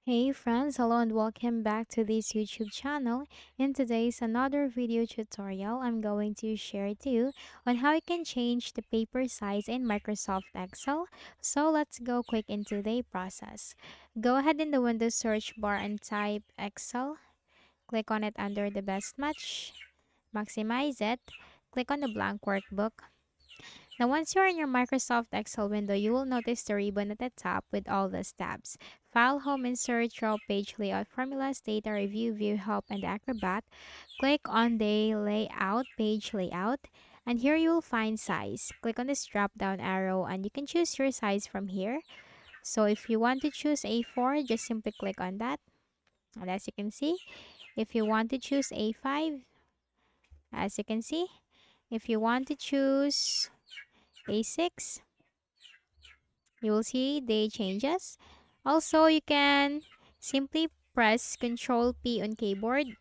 Hey friends, hello and welcome back to this YouTube channel. In today's another video tutorial, I'm going to share to you on how you can change the paper size in Microsoft Excel. So let's go quick into the process. Go ahead in the Windows search bar and type Excel. Click on it under the best match. Maximize it. Click on the blank workbook. Now, once you're in your Microsoft Excel window, you will notice the ribbon at the top with all these tabs. File, Home, Insert, Row, Page, Layout, Formulas, Data, Review, View, Help, and Acrobat. Click on the Layout, Page Layout, and here you will find Size. Click on this drop-down arrow, and you can choose your size from here. So if you want to choose A4, just simply click on that. And as you can see, if you want to choose A5, as you can see, if you want to choose A6, you will see the changes. Also, you can simply press Ctrl P on keyboard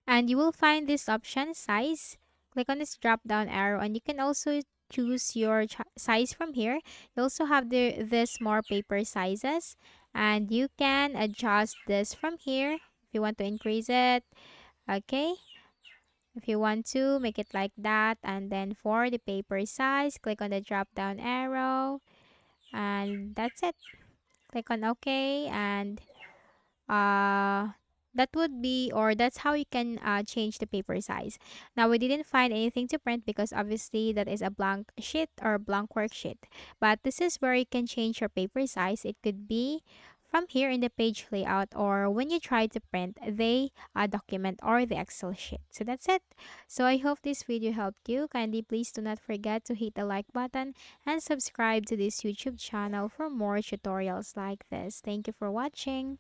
and you will find this option size. Click on this drop down arrow and you can also choose your size from here. You also have this more paper sizes and you can adjust this from here if you want to increase it. Okay, if you want to make it like that, and then for the paper size, click on the drop down arrow and that's it. Click on OK, and uh, that would be, or that's how you can change the paper size. Now, we didn't find anything to print because obviously that is a blank sheet or blank worksheet. But this is where you can change your paper size. It could be from here in the page layout or when you try to print the document or the Excel sheet. So that's it. So I hope this video helped you. Kindly please do not forget to hit the like button and subscribe to this YouTube channel for more tutorials like this. Thank you for watching.